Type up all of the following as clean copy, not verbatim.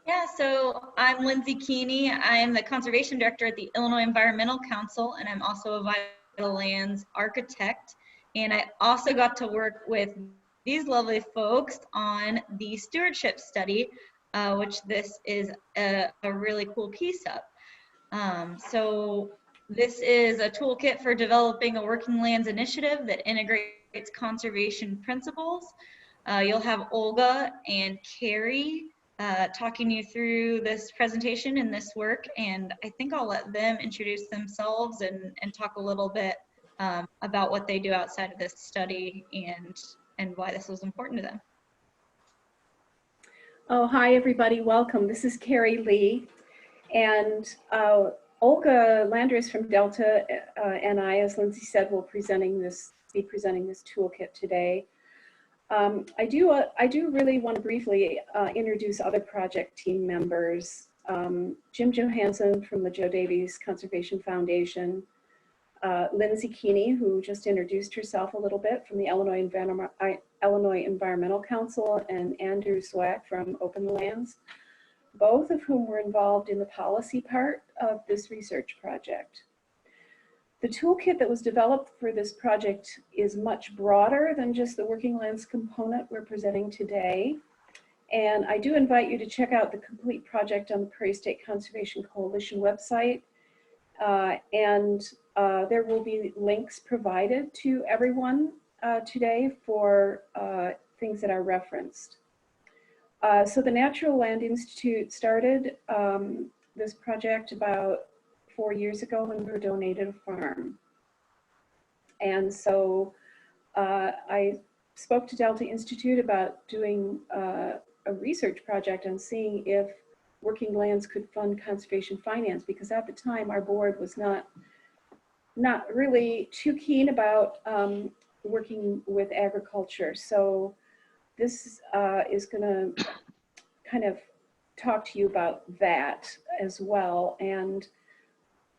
Yeah, so I'm Lindsay Keeney. I'm the Conservation Director at the Illinois Environmental Council, and I'm also a Vital Lands architect. And I also got to work with these lovely folks on the stewardship study, which this is a really cool piece of. So this is a toolkit for developing a working lands initiative that integrates conservation principles. You'll have Olga and Carrie talking you through this presentation and this work, and I think I'll let them introduce themselves and talk a little bit about what they do outside of this study and why this was important to them. Oh, hi everybody, welcome. This is Carrie Lee, and Olga Landers from Delta and I, as Lindsay said, will be presenting this toolkit today. I do really want to briefly introduce other project team members. Jim Johansson from the Joe Davies Conservation Foundation, Lindsay Keeney, who just introduced herself a little bit, from the Illinois Environmental Council, and Andrew Swack from Open Lands, both of whom were involved in the policy part of this research project. The toolkit that was developed for this project is much broader than just the working lands component we're presenting today. And I do invite you to check out the complete project on the Prairie State Conservation Coalition website. There will be links provided to everyone today for things that are referenced. So the Natural Land Institute started this project about 4 years ago when we were donated a farm. And so I spoke to Delta Institute about doing a research project and seeing if working lands could fund conservation finance, because at the time our board was not really too keen about working with agriculture. So this is gonna kind of talk to you about that as well. And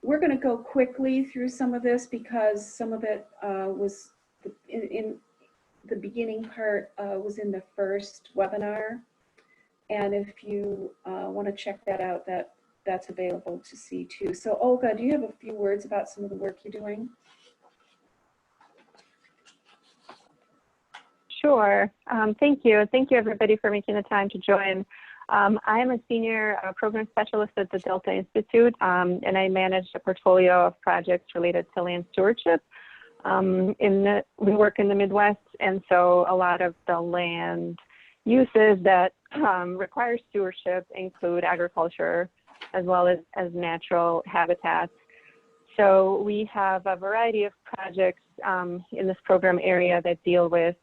we're going to go quickly through some of this because some of it was in the beginning part was in the first webinar. And if you want to check that out, that's available to see too. So Olga, do you have a few words about some of the work you're doing? Sure. Thank you. Thank you everybody for making the time to join. I am a senior program specialist at the Delta Institute, and I manage a portfolio of projects related to land stewardship. We work in the Midwest, and so a lot of the land uses that require stewardship include agriculture as well as natural habitats. So we have a variety of projects in this program area that deal with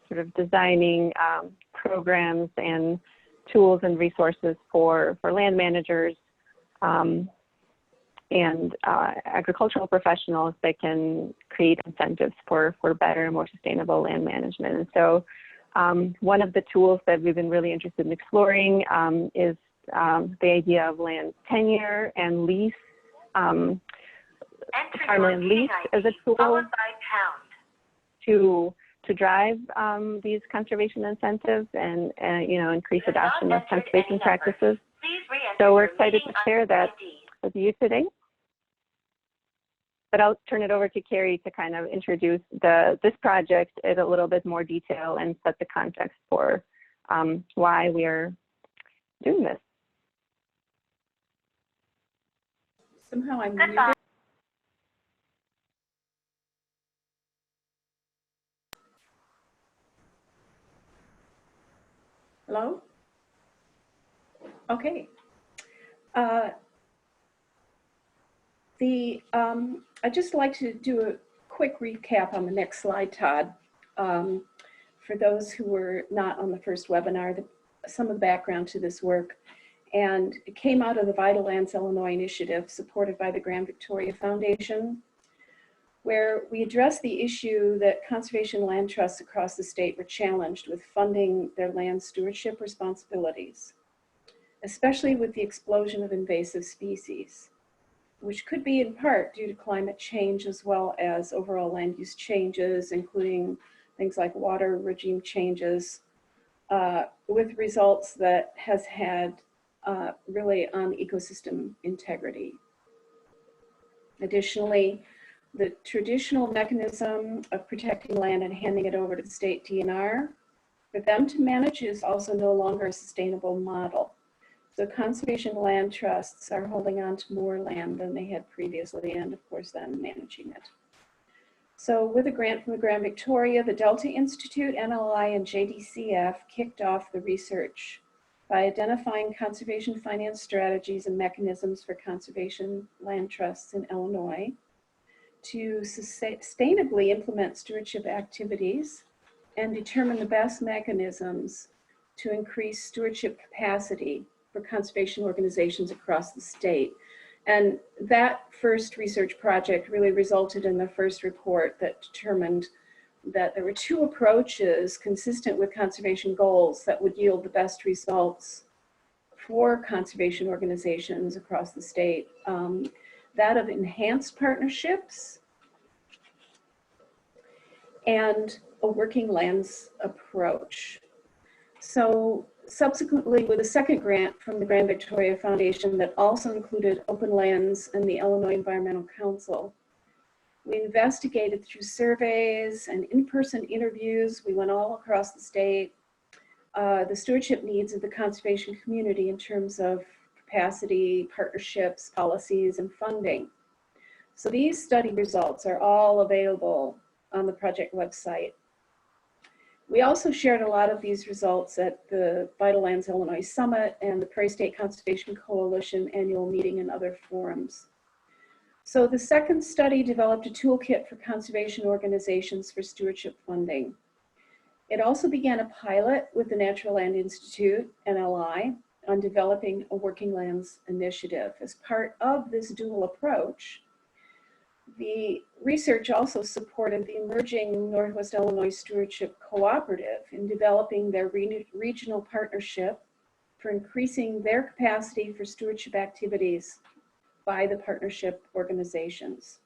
sort of designing programs and tools and resources for land managers and agricultural professionals that can create incentives for better and more sustainable land management. And so one of the tools that we've been really interested in exploring is the idea of land tenure and lease, farmland lease as a tool to drive these conservation incentives and increase adoption of conservation practices. So we're excited to share that with you today. But I'll turn it over to Carrie to kind of introduce this project in a little bit more detail and set the context for why we're doing this. Somehow I'm muted. Hello? Okay. I'd just like to do a quick recap on the next slide, Todd. For those who were not on the first webinar, some of the background to this work. And it came out of the Vital Lands Illinois initiative supported by the Grand Victoria Foundation, where we addressed the issue that conservation land trusts across the state were challenged with funding their land stewardship responsibilities, especially with the explosion of invasive species, which could be in part due to climate change as well as overall land use changes, including things like water regime changes, with results that has had really on ecosystem integrity. Additionally, the traditional mechanism of protecting land and handing it over to the state DNR for them to manage is also no longer a sustainable model. So conservation land trusts are holding on to more land than they had previously, and of course then managing it. So with a grant from the Grand Victoria, the Delta Institute, NLI, and JDCF kicked off the research by identifying conservation finance strategies and mechanisms for conservation land trusts in Illinois to sustainably implement stewardship activities and determine the best mechanisms to increase stewardship capacity for conservation organizations across the state. And that first research project really resulted in the first report that determined that there were two approaches consistent with conservation goals that would yield the best results for conservation organizations across the state. That of enhanced partnerships and a working lands approach. So subsequently, with a second grant from the Grand Victoria Foundation that also included open lands and the Illinois Environmental Council, we investigated through surveys and in-person interviews. We went all across the state, the stewardship needs of the conservation community in terms of capacity, partnerships, policies, and funding. So these study results are all available on the project website. We also shared a lot of these results at the Vital Lands Illinois Summit and the Prairie State Conservation Coalition annual meeting and other forums. So the second study developed a toolkit for conservation organizations for stewardship funding. It also began a pilot with the Natural Land Institute, NLI, on developing a working lands initiative. As part of this dual approach, the research also supported the emerging Northwest Illinois Stewardship Cooperative in developing their regional partnership for increasing their capacity for stewardship activities by the partnership organizations.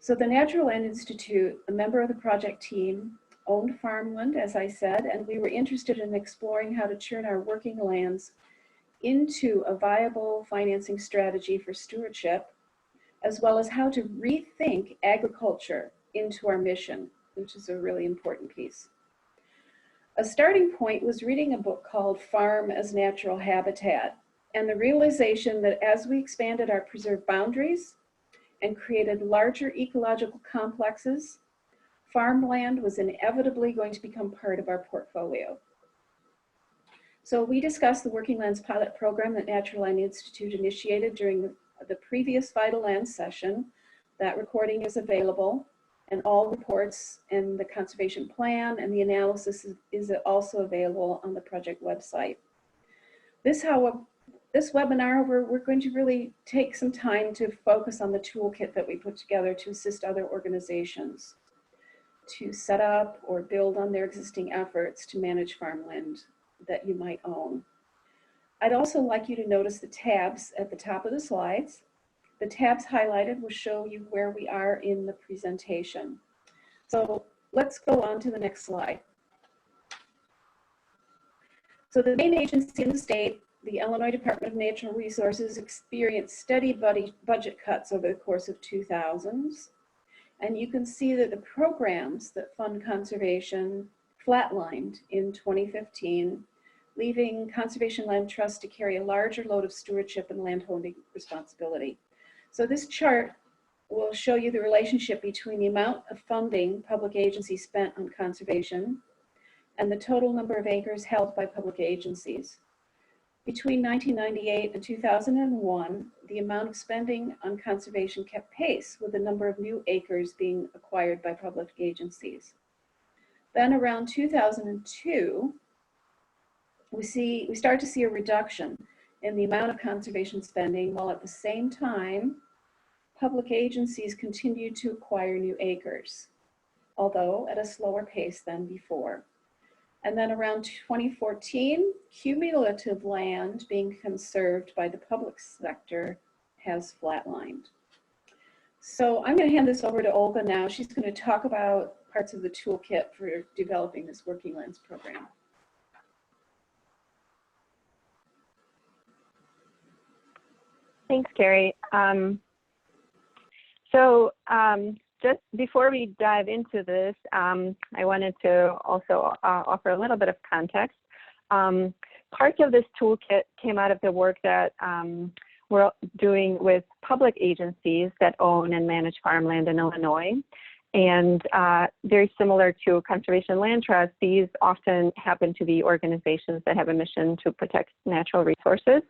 So the Natural Land Institute, a member of the project team, owned farmland, as I said, and we were interested in exploring how to turn our working lands into a viable financing strategy for stewardship, as well as how to rethink agriculture into our mission, which is a really important piece. A starting point was reading a book called Farm as Natural Habitat, and the realization that as we expanded our preserved boundaries and created larger ecological complexes, farmland was inevitably going to become part of our portfolio. So we discussed the Working Lands pilot program that Natural Land Institute initiated during the previous Vital Land session. That recording is available, and all reports and the conservation plan and the analysis is also available on the project website. This webinar, we're going to really take some time to focus on the toolkit that we put together to assist other organizations to set up or build on their existing efforts to manage farmland that you might own. I'd also like you to notice the tabs at the top of the slides. The tabs highlighted will show you where we are in the presentation. So let's go on to the next slide. So the main agency in the state, the Illinois Department of Natural Resources, experienced steady budget cuts over the course of 2000s. And you can see that the programs that fund conservation flatlined in 2015, leaving conservation land trusts to carry a larger load of stewardship and landholding responsibility. So this chart will show you the relationship between the amount of funding public agencies spent on conservation and the total number of acres held by public agencies. Between 1998 and 2001, the amount of spending on conservation kept pace with the number of new acres being acquired by public agencies. Then around 2002, we start to see a reduction in the amount of conservation spending, while at the same time, public agencies continued to acquire new acres, although at a slower pace than before. And then around 2014, cumulative land being conserved by the public sector has flatlined. So I'm going to hand this over to Olga now. She's going to talk about parts of the toolkit for developing this Working Lands program. Thanks, Carrie. Just before we dive into this, I wanted to also offer a little bit of context. Part of this toolkit came out of the work that we're doing with public agencies that own and manage farmland in Illinois. And very similar to conservation land trusts, these often happen to be organizations that have a mission to protect natural resources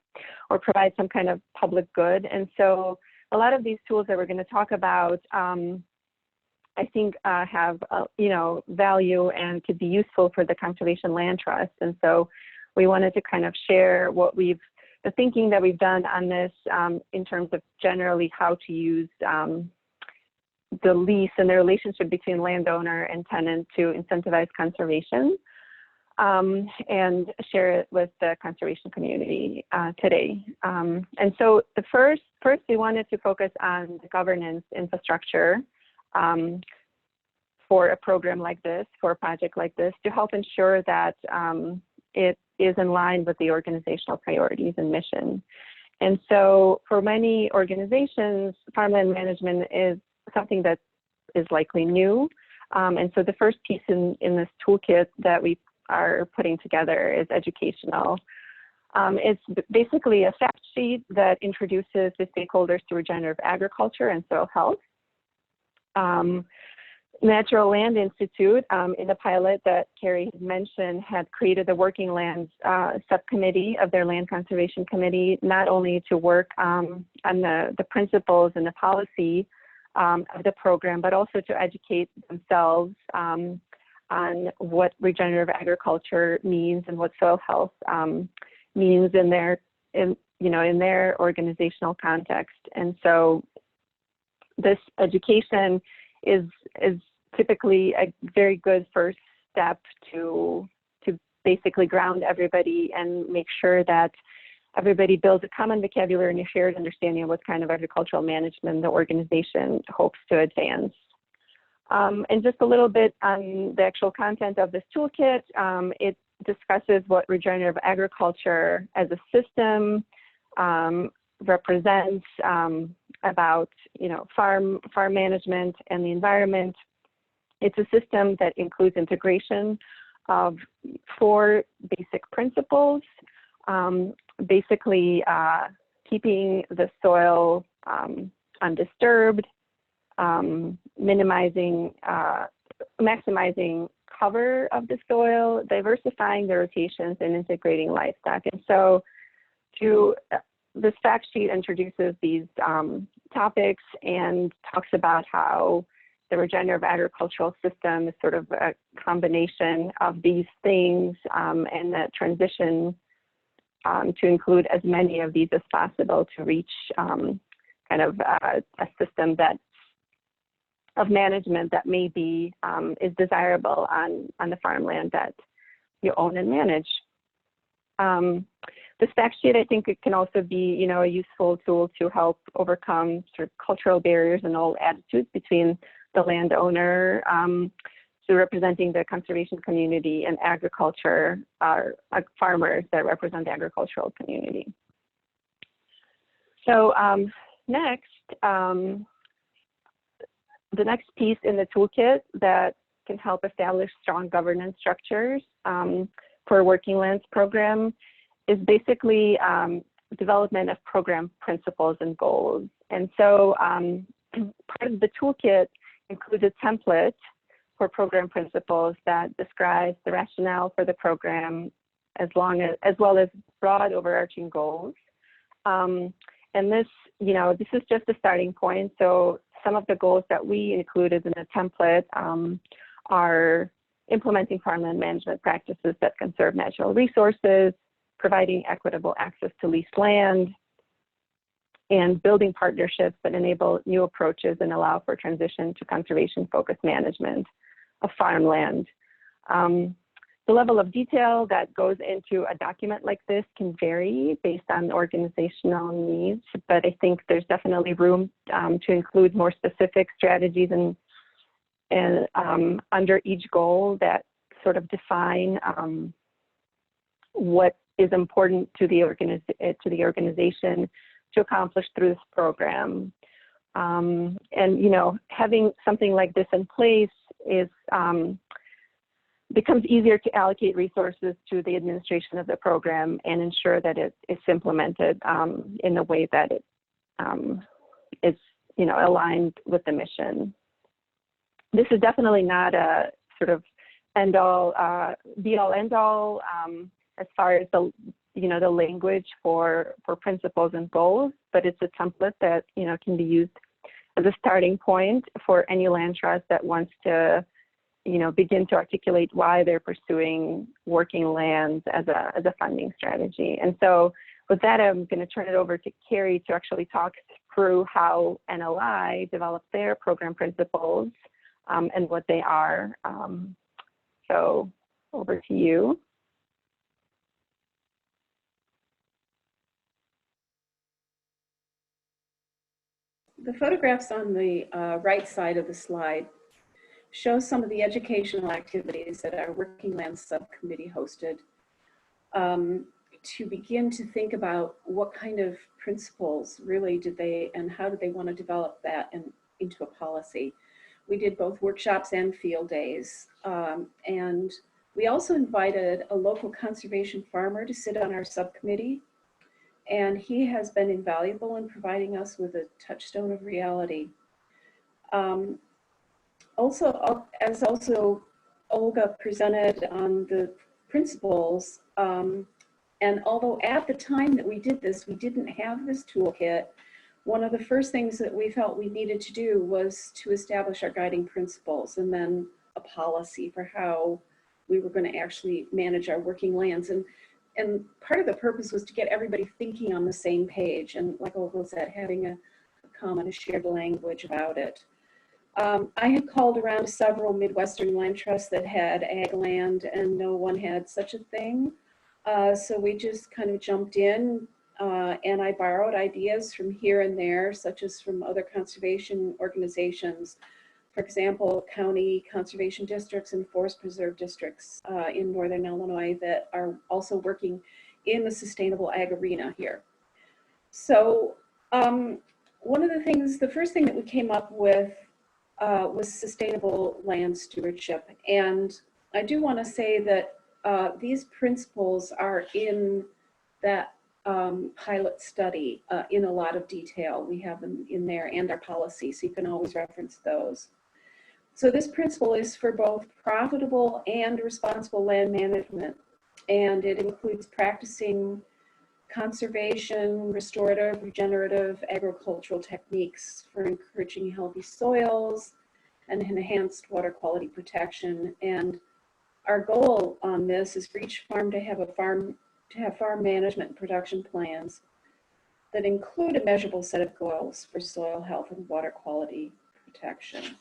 or provide some kind of public good. And so a lot of these tools that we're going to talk about, I think have value and could be useful for the conservation land trust. And so we wanted to kind of share the thinking that we've done on this in terms of generally how to use the lease and the relationship between landowner and tenant to incentivize conservation, and share it with the conservation community today. And so first we wanted to focus on the governance infrastructure for a program like this, for a project like this, to help ensure that it is in line with the organizational priorities and mission. And so for many organizations, farmland management is something that is likely new. And so the first piece in this toolkit that we are putting together is educational. It's basically a fact sheet that introduces the stakeholders to regenerative agriculture and soil health. Natural Land Institute, in the pilot that Carrie had mentioned, had created the Working Lands subcommittee of their Land Conservation Committee, not only to work on the principles and the policy of the program, but also to educate themselves on what regenerative agriculture means and what soil health means in their organizational context. And so this education is typically a very good first step to basically ground everybody and make sure that everybody builds a common vocabulary and a shared understanding of what kind of agricultural management the organization hopes to advance. And just a little bit on the actual content of this toolkit, it discusses what regenerative agriculture as a system represents, about farm management and the environment. It's a system that includes integration of 4 basic principles, basically keeping the soil undisturbed, maximizing cover of the soil, diversifying the rotations, and integrating livestock. And so this fact sheet introduces these topics and talks about how the regenerative agricultural system is sort of a combination of these things, and that transition to include as many of these as possible to reach kind of a system of management that maybe is desirable on the farmland that you own and manage. This fact sheet, I think it can also be, a useful tool to help overcome sort of cultural barriers and old attitudes between the landowner, so representing the conservation community, and agriculture, farmers that represent the agricultural community. So next, the next piece in the toolkit that can help establish strong governance structures for a Working Lands program is basically development of program principles and goals. And so part of the toolkit includes a template for program principles that describes the rationale for the program as well as broad overarching goals. And this is just a starting point. So some of the goals that we included in the template are implementing farmland management practices that conserve natural resources, providing equitable access to leased land, and building partnerships that enable new approaches and allow for transition to conservation-focused management of farmland. The level of detail that goes into a document like this can vary based on organizational needs, but I think there's definitely room to include more specific strategies and under each goal that sort of define what is important to the organization to accomplish through this program. And, you know, having something like this in place is, becomes easier to allocate resources to the administration of the program and ensure that it's implemented in a way that it is, you know, aligned with the mission. This is definitely not a sort of end-all, be-all, end-all as far as the, you know, the language for principles and goals, but it's a template that, you know, can be used as a starting point for any land trust that wants to, you know, begin to articulate why they're pursuing working lands as a funding strategy. And so with that, I'm going to turn it over to Carrie to actually talk through how NLI developed their program principles and what they are. So over to you. The photographs on the right side of the slide show some of the educational activities that our Working Lands Subcommittee hosted to begin to think about what kind of principles really did they and how did they want to develop that into a policy. We did both workshops and field days. And we also invited a local conservation farmer to sit on our subcommittee. And he has been invaluable in providing us with a touchstone of reality. Also, Olga presented on the principles, and although at the time that we did this, we didn't have this toolkit, one of the first things that we felt we needed to do was to establish our guiding principles and then a policy for how we were going to actually manage our working lands. And part of the purpose was to get everybody thinking on the same page, and like Olga said, having a common, a shared language about it. I had called around several Midwestern land trusts that had ag land, and no one had such a thing. So we just kind of jumped in, and I borrowed ideas from here and there, such as from other conservation organizations. For example, county conservation districts and forest preserve districts in Northern Illinois that are also working in the sustainable ag arena here. So one of the things, the first thing that we came up with was sustainable land stewardship. And I do want to say that these principles are in that pilot study in a lot of detail. We have them in there and our policy, so you can always reference those. So this principle is for both profitable and responsible land management, and it includes practicing conservation, restorative, regenerative agricultural techniques for encouraging healthy soils and enhanced water quality protection. And our goal on this is for each farm to have farm management and production plans that include a measurable set of goals for soil health and water quality protection.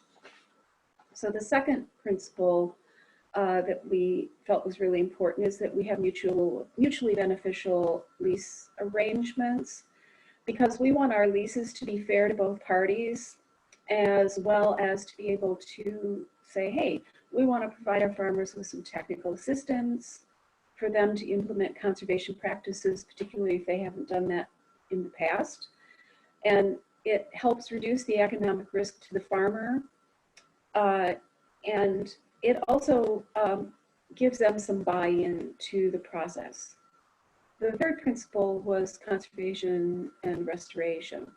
So the second principle that we felt was really important is that we have mutually beneficial lease arrangements, because we want our leases to be fair to both parties, as well as to be able to say, hey, we want to provide our farmers with some technical assistance for them to implement conservation practices, particularly if they haven't done that in the past. And it helps reduce the economic risk to the farmer. And it also gives them some buy-in to the process. The third principle was conservation and restoration.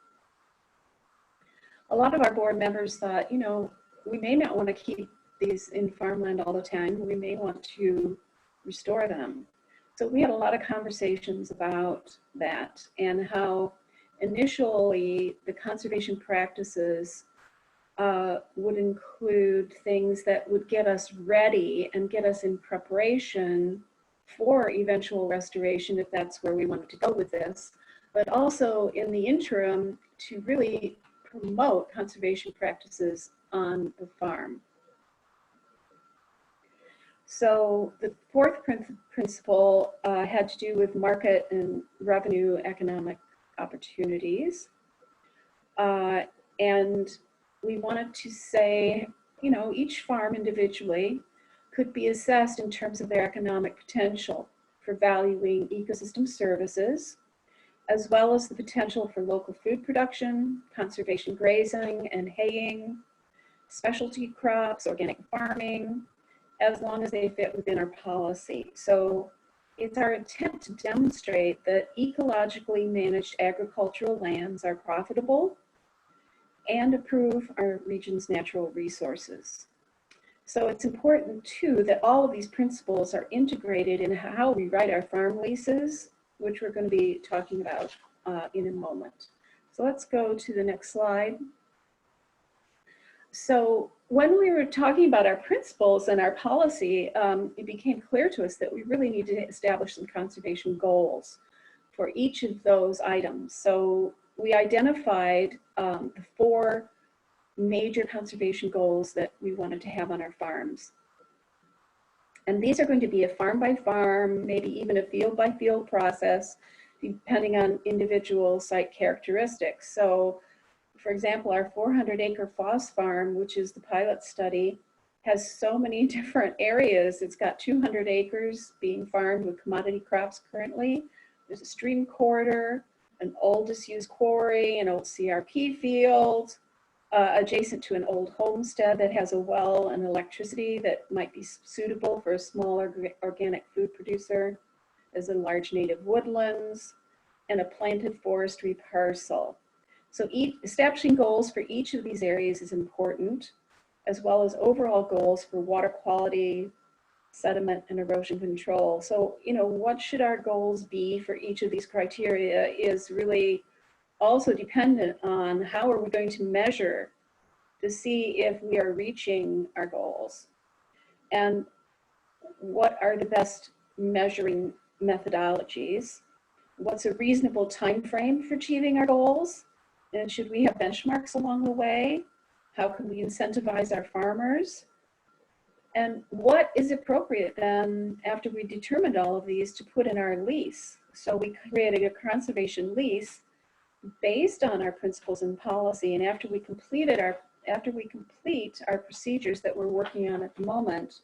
A lot of our board members thought, you know, we may not want to keep these in farmland all the time. We may want to restore them. So we had a lot of conversations about that and how initially the conservation practices would include things that would get us ready and get us in preparation for eventual restoration, if that's where we wanted to go with this, but also in the interim to really promote conservation practices on the farm. So the fourth principle had to do with market and revenue economic opportunities. And we wanted to say, you know, each farm individually could be assessed in terms of their economic potential for valuing ecosystem services as well as the potential for local food production, conservation grazing and haying, specialty crops, organic farming, as long as they fit within our policy. So it's our intent to demonstrate that ecologically managed agricultural lands are profitable and improve our region's natural resources. So it's important too that all of these principles are integrated in how we write our farm leases, which we're going to be talking about in a moment. So let's go to the next slide. So when we were talking about our principles and our policy, it became clear to us that we really need to establish some conservation goals for each of those items. So we identified the 4 major conservation goals that we wanted to have on our farms. And these are going to be a farm by farm, maybe even a field by field process, depending on individual site characteristics. So for example, our 400-acre Foss farm, which is the pilot study, has so many different areas. It's got 200 acres being farmed with commodity crops currently. There's a stream corridor, an old disused quarry, an old CRP field, adjacent to an old homestead that has a well and electricity that might be suitable for a smaller organic food producer. There's a large native woodlands and a planted forestry parcel. So establishing goals for each of these areas is important, as well as overall goals for water quality, sediment, and erosion control. So, what should our goals be for each of these criteria is really also dependent on how are we going to measure to see if we are reaching our goals, and what are the best measuring methodologies, what's a reasonable time frame for achieving our goals, and should we have benchmarks along the way? How can we incentivize our farmers? And what is appropriate then after we determined all of these to put in our lease? So we created a conservation lease based on our principles and policy. And after we complete our procedures that we're working on at the moment,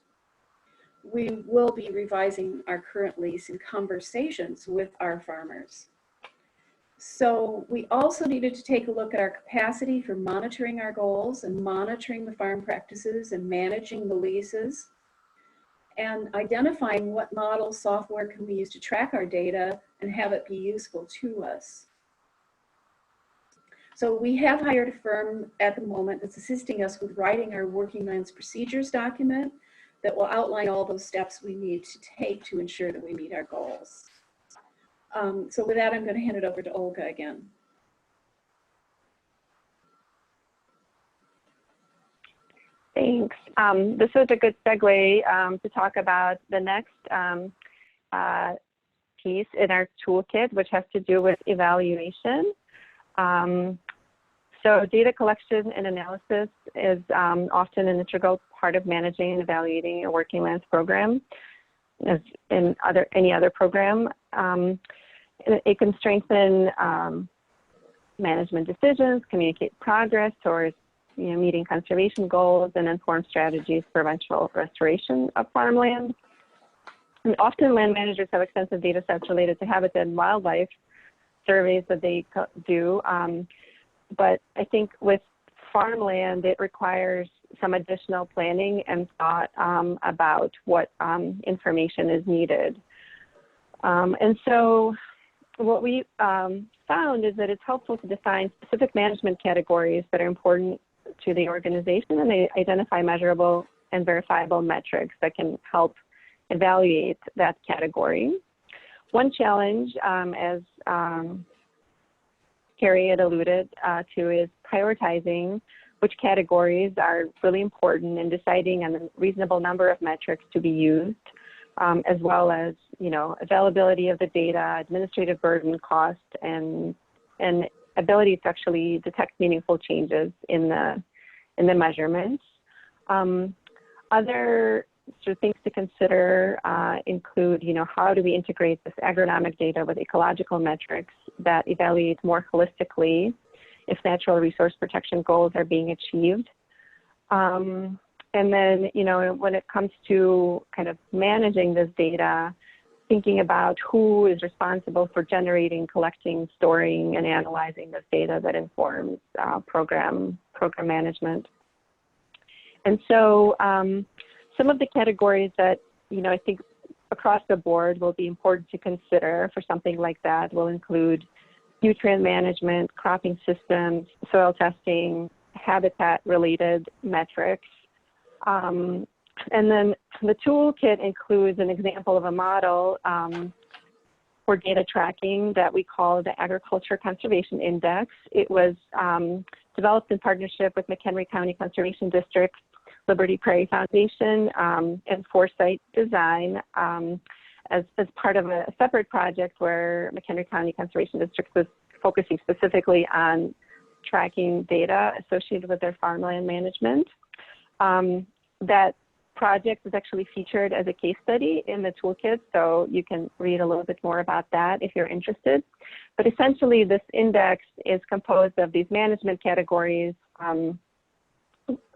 we will be revising our current lease in conversations with our farmers. So we also needed to take a look at our capacity for monitoring our goals and monitoring the farm practices and managing the leases, and identifying what model software can we use to track our data and have it be useful to us. So we have hired a firm at the moment that's assisting us with writing our working lands procedures document that will outline all those steps we need to take to ensure that we meet our goals. So with that, I'm going to hand it over to Olga again. Thanks. This is a good segue to talk about the next piece in our toolkit, which has to do with evaluation. So data collection and analysis is often an integral part of managing and evaluating a working lands program, as in any other program. It can strengthen management decisions, communicate progress towards meeting conservation goals, and inform strategies for eventual restoration of farmland. And often land managers have extensive data sets related to habitat and wildlife surveys that they do. But I think with farmland, it requires some additional planning and thought about what information is needed. And so what we found is that it's helpful to define specific management categories that are important to the organization, and they identify measurable and verifiable metrics that can help evaluate that category. One challenge, as Carrie had alluded to, is prioritizing which categories are really important and deciding on the reasonable number of metrics to be used, as well as availability of the data, administrative burden, cost, and ability to actually detect meaningful changes in the measurements. Other sort of things to consider include, how do we integrate this agronomic data with ecological metrics that evaluate more holistically if natural resource protection goals are being achieved. And then, when it comes to kind of managing this data, thinking about who is responsible for generating, collecting, storing, and analyzing this data that informs program management. And so some of the categories that, I think across the board will be important to consider for something like that will include nutrient management, cropping systems, soil testing, habitat-related metrics. And then the toolkit includes an example of a model for data tracking that we call the Agriculture Conservation Index. It was developed in partnership with McHenry County Conservation District, Liberty Prairie Foundation, and Foresight Design as part of a separate project where McHenry County Conservation District was focusing specifically on tracking data associated with their farmland management. That project is actually featured as a case study in the toolkit, so you can read a little bit more about that if you're interested. But essentially, this index is composed of these management categories,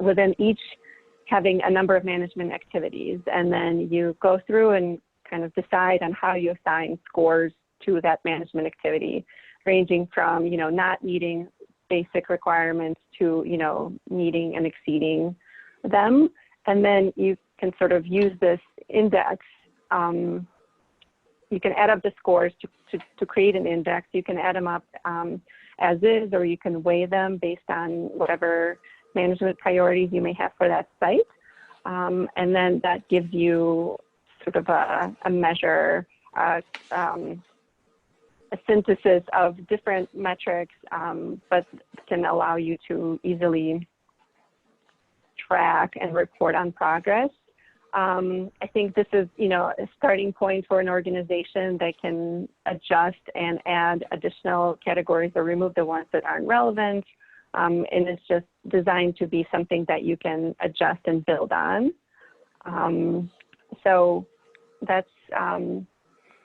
within each having a number of management activities, and then you go through and kind of decide on how you assign scores to that management activity, ranging from, not meeting basic requirements to, meeting and exceeding them. And then you can sort of use this index. You can add up the scores to create an index. You can add them up as is, or you can weigh them based on whatever management priorities you may have for that site. And then that gives you sort of a measure, a synthesis of different metrics, but can allow you to easily track and report on progress. I think this is, a starting point for an organization that can adjust and add additional categories or remove the ones that aren't relevant. And it's just designed to be something that you can adjust and build on. So that's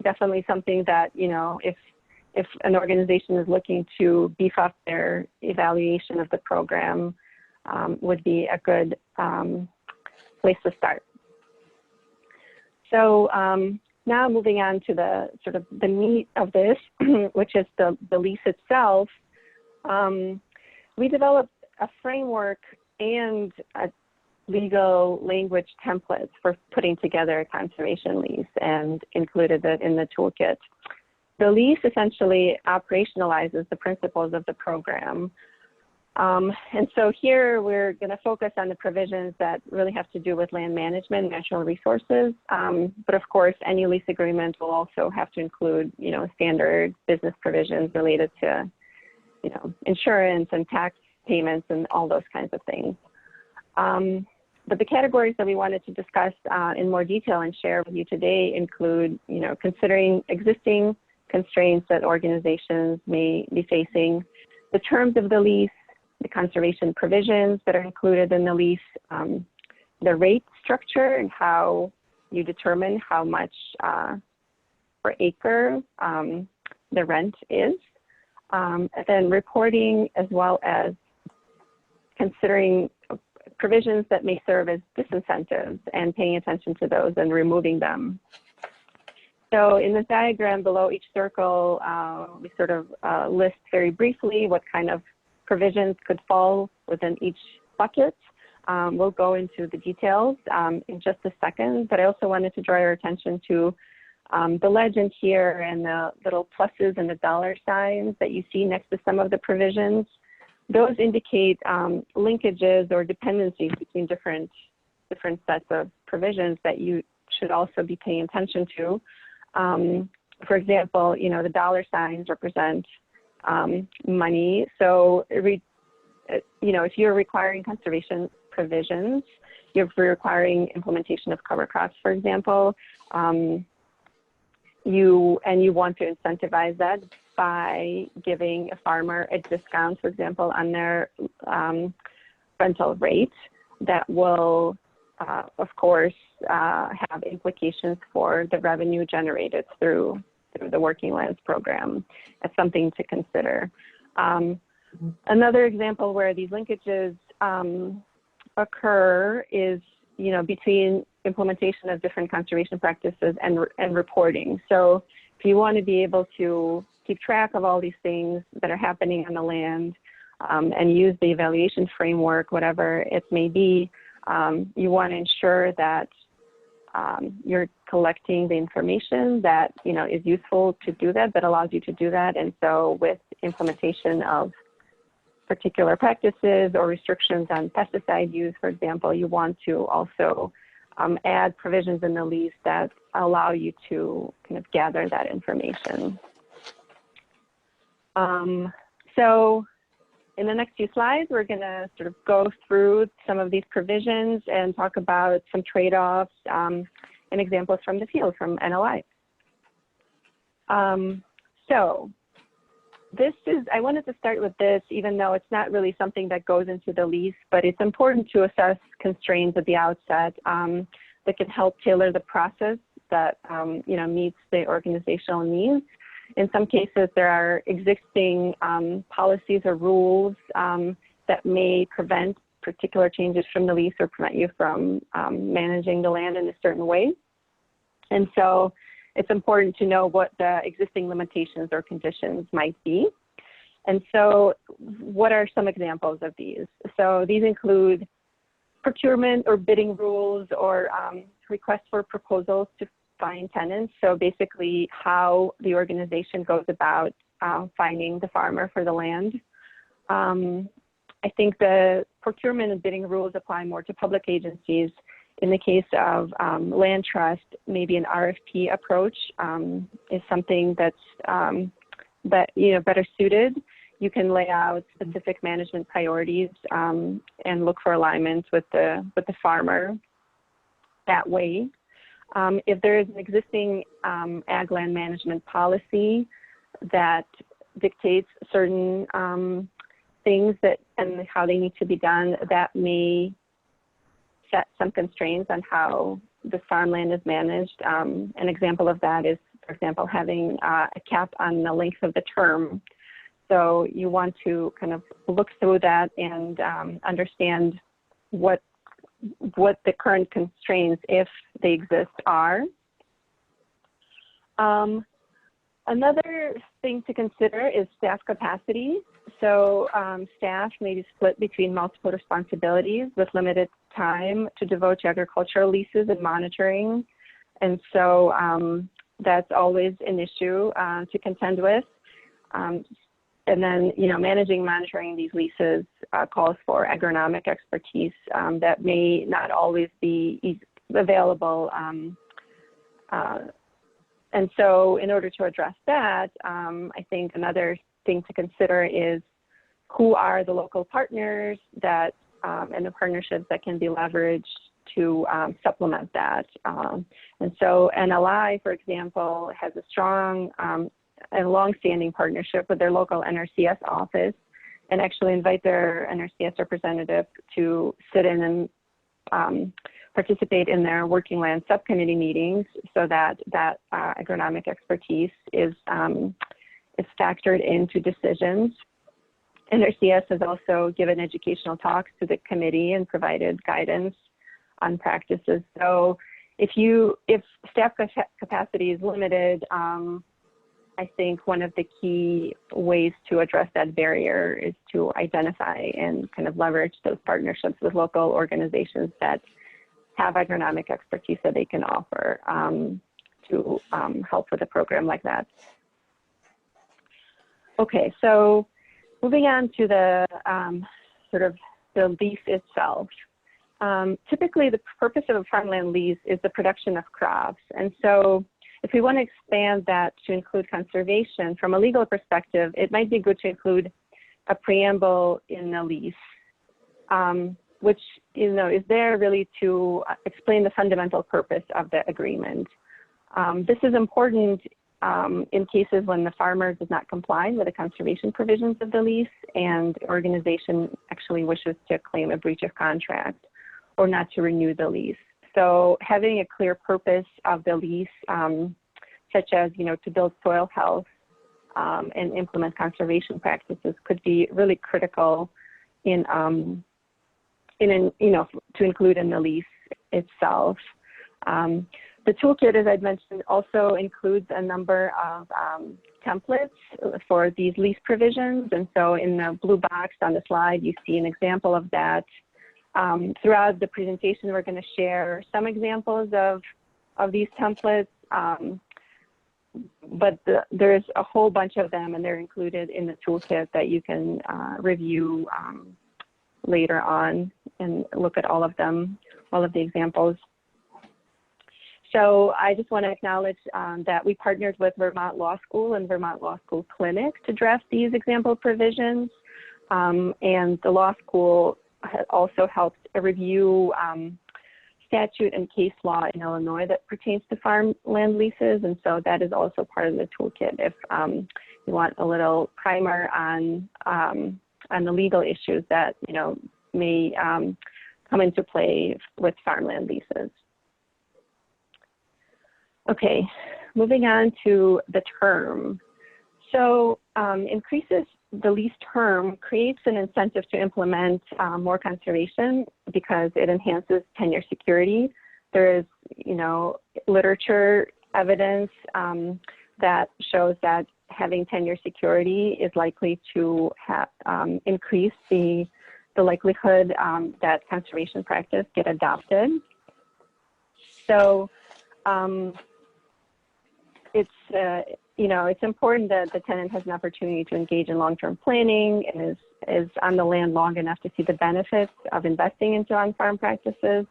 definitely something that, if an organization is looking to beef up their evaluation of the program, would be a good place to start. So now moving on to the sort of the meat of this, which is the lease itself. We developed a framework and a legal language templates for putting together a conservation lease and included it in the toolkit. The lease essentially operationalizes the principles of the program. And so here we're going to focus on the provisions that really have to do with land management, natural resources. But of course, any lease agreement will also have to include, standard business provisions related to, insurance and tax payments and all those kinds of things. But the categories that we wanted to discuss in more detail and share with you today include, considering existing constraints that organizations may be facing, the terms of the lease, the conservation provisions that are included in the lease, the rate structure and how you determine how much per acre the rent is, and then reporting, as well as considering provisions that may serve as disincentives and paying attention to those and removing them. So in the diagram below each circle, we sort of list very briefly what kind of provisions could fall within each bucket. We'll go into the details in just a second, but I also wanted to draw your attention to the legend here and the little pluses and the dollar signs that you see next to some of the provisions. Those indicate linkages or dependencies between different sets of provisions that you should also be paying attention to. For example, the dollar signs represent money. So, if you're requiring conservation provisions, you're requiring implementation of cover crops, for example, you want to incentivize that by giving a farmer a discount, for example, on their rental rate. That will, of course, have implications for the revenue generated through the Working Lands program. That's something to consider. Another example where these linkages occur is, between implementation of different conservation practices and reporting. So if you want to be able to keep track of all these things that are happening on the land and use the evaluation framework, whatever it may be, you want to ensure that you're collecting the information that is useful to do that, that allows you to do that. And so with implementation of particular practices or restrictions on pesticide use, for example, you want to also add provisions in the lease that allow you to kind of gather that information. So in the next few slides, we're going to sort of go through some of these provisions and talk about some trade-offs and examples from the field, from NLI. I wanted to start with this, even though it's not really something that goes into the lease, but it's important to assess constraints at the outset that can help tailor the process that meets the organizational needs. In some cases, there are existing policies or rules that may prevent particular changes from the lease or prevent you from managing the land in a certain way. And so it's important to know what the existing limitations or conditions might be. And so what are some examples of these? So these include procurement or bidding rules or requests for proposals to find tenants. So basically how the organization goes about finding the farmer for the land. I think the procurement and bidding rules apply more to public agencies. In the case of land trust, maybe an RFP approach is something that's better suited. You can lay out specific management priorities and look for alignment with the farmer that way. If there is an existing ag land management policy that dictates certain things and how they need to be done, that may set some constraints on how the farmland is managed. An example of that is, for example, having a cap on the length of the term. So you want to kind of look through that and understand what the current constraints, if they exist, are. Another thing to consider is staff capacity. So staff may be split between multiple responsibilities with limited time to devote to agricultural leases and monitoring. And so that's always an issue to contend with. And then, managing and monitoring these leases calls for agronomic expertise that may not always be available. And so in order to address that, I think another thing to consider is who are the local partners that and the partnerships that can be leveraged to supplement that. And so NLI, for example, has a strong and long-standing partnership with their local NRCS office, and actually invite their NRCS representative to sit in and participate in their working land subcommittee meetings, so that agronomic expertise is factored into decisions. NRCS has also given educational talks to the committee and provided guidance on practices. So if staff capacity is limited, I think one of the key ways to address that barrier is to identify and kind of leverage those partnerships with local organizations that have agronomic expertise that they can offer to help with a program like that. Okay, so moving on to the sort of the lease itself. Typically, the purpose of a farmland lease is the production of crops. And so if we want to expand that to include conservation from a legal perspective, it might be good to include a preamble in the lease, which is there really to explain the fundamental purpose of the agreement. This is important in cases when the farmer does not comply with the conservation provisions of the lease and the organization actually wishes to claim a breach of contract or not to renew the lease. So having a clear purpose of the lease, such as, to build soil health and implement conservation practices, could be really critical to include in the lease itself. The toolkit, as I'd mentioned, also includes a number of templates for these lease provisions. And so in the blue box on the slide, you see an example of that. Throughout the presentation, we're going to share some examples of these templates, but there's a whole bunch of them, and they're included in the toolkit that you can review later on and look at all of them, all of the examples. So I just want to acknowledge that we partnered with Vermont Law School and Vermont Law School Clinic to draft these example provisions. And the law school also helped review statute and case law in Illinois that pertains to farmland leases. And so that is also part of the toolkit if you want a little primer on the legal issues that, may come into play with farmland leases. Okay, moving on to the term. So increases the lease term creates an incentive to implement more conservation because it enhances tenure security. There is, literature evidence that shows that having tenure security is likely to increase the likelihood that conservation practice get adopted. So it's important that the tenant has an opportunity to engage in long-term planning and is on the land long enough to see the benefits of investing into on-farm practices.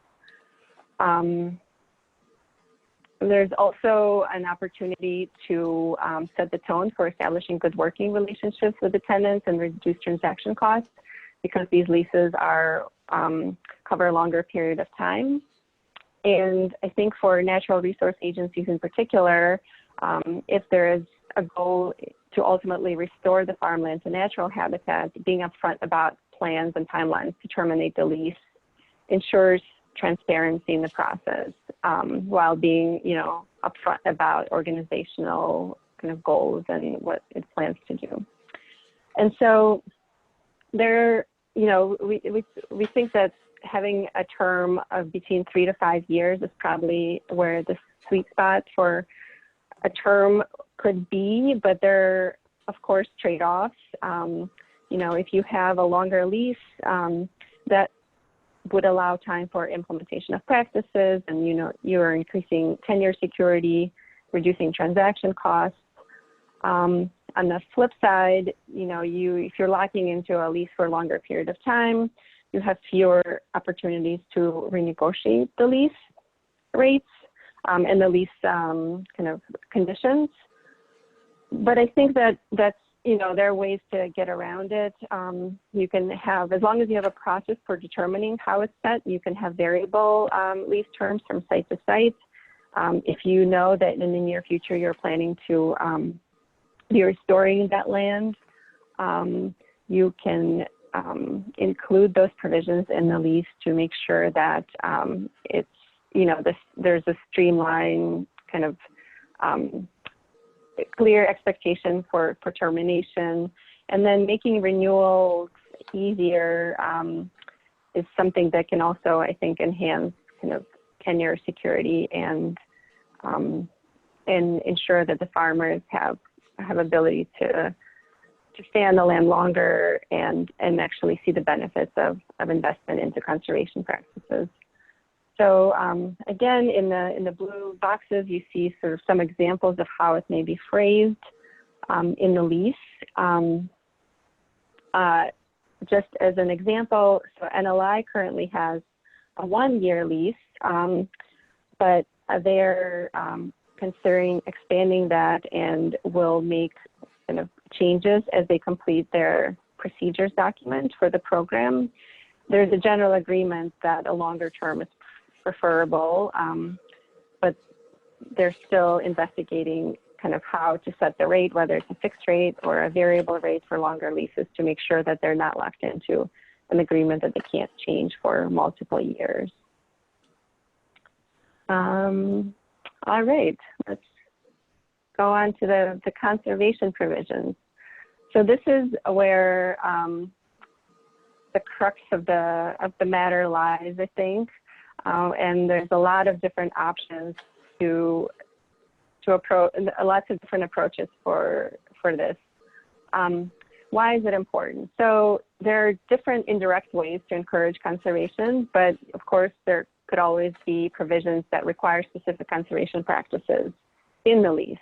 There's also an opportunity to set the tone for establishing good working relationships with the tenants and reduce transaction costs because these leases cover a longer period of time. And I think for natural resource agencies in particular, if there is a goal to ultimately restore the farmland to natural habitat, being upfront about plans and timelines to terminate the lease ensures transparency in the process while being, upfront about organizational kind of goals and what it plans to do. And so we think that having a term of between 3 to 5 years is probably where the sweet spot for a term could be, but there are, of course, trade-offs. If you have a longer lease, that would allow time for implementation of practices and, you're increasing tenure security, reducing transaction costs. On the flip side, if you're locking into a lease for a longer period of time, you have fewer opportunities to renegotiate the lease rates and the lease kind of conditions. But I think that's, there are ways to get around it. You can have, as long as you have a process for determining how it's set, you can have variable lease terms from site to site. If you know that in the near future you're planning to be restoring that land, you can include those provisions in the lease to make sure that it's, there's a streamlined kind of clear expectation for termination, and then making renewals easier is something that can also, I think, enhance kind of tenure security and ensure that the farmers have ability to stay on the land longer and actually see the benefits of investment into conservation practices. So again, in the blue boxes, you see sort of some examples of how it may be phrased in the lease. Just as an example, so NLI currently has a 1-year lease, but they're considering expanding that and will make kind of changes as they complete their procedures document for the program. There's a general agreement that a longer term is preferable, but they're still investigating kind of how to set the rate, whether it's a fixed rate or a variable rate for longer leases, to make sure that they're not locked into an agreement that they can't change for multiple years. All right, let's go on to the conservation provisions. So this is where the crux of the matter lies, I think. And there's a lot of different options to approach, lots of different approaches for this. Why is it important? So there are different indirect ways to encourage conservation, but of course there could always be provisions that require specific conservation practices in the lease.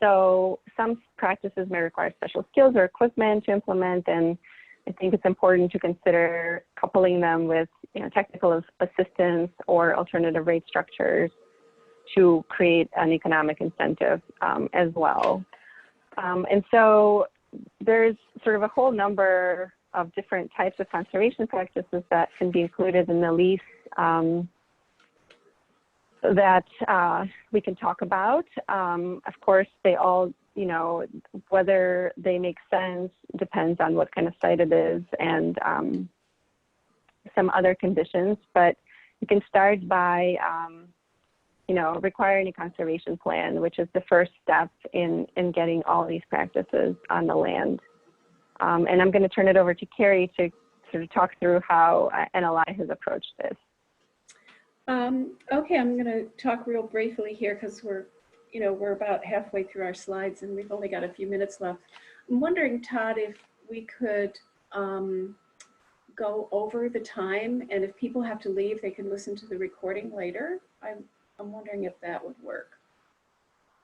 So some practices may require special skills or equipment to implement, and I think it's important to consider coupling them with technical assistance or alternative rate structures to create an economic incentive as well. And so there's sort of a whole number of different types of conservation practices that can be included in the lease that we can talk about. Of course, they all, whether they make sense depends on what kind of site it is and some other conditions, but you can start by requiring a conservation plan, which is the first step in getting all these practices on the land. And I'm going to turn it over to Carrie to sort of talk through how NLI has approached this. Okay, I'm going to talk real briefly here because we're about halfway through our slides and we've only got a few minutes left. I'm wondering, Todd, if we could go over the time, and if people have to leave, they can listen to the recording later. I'm wondering if that would work,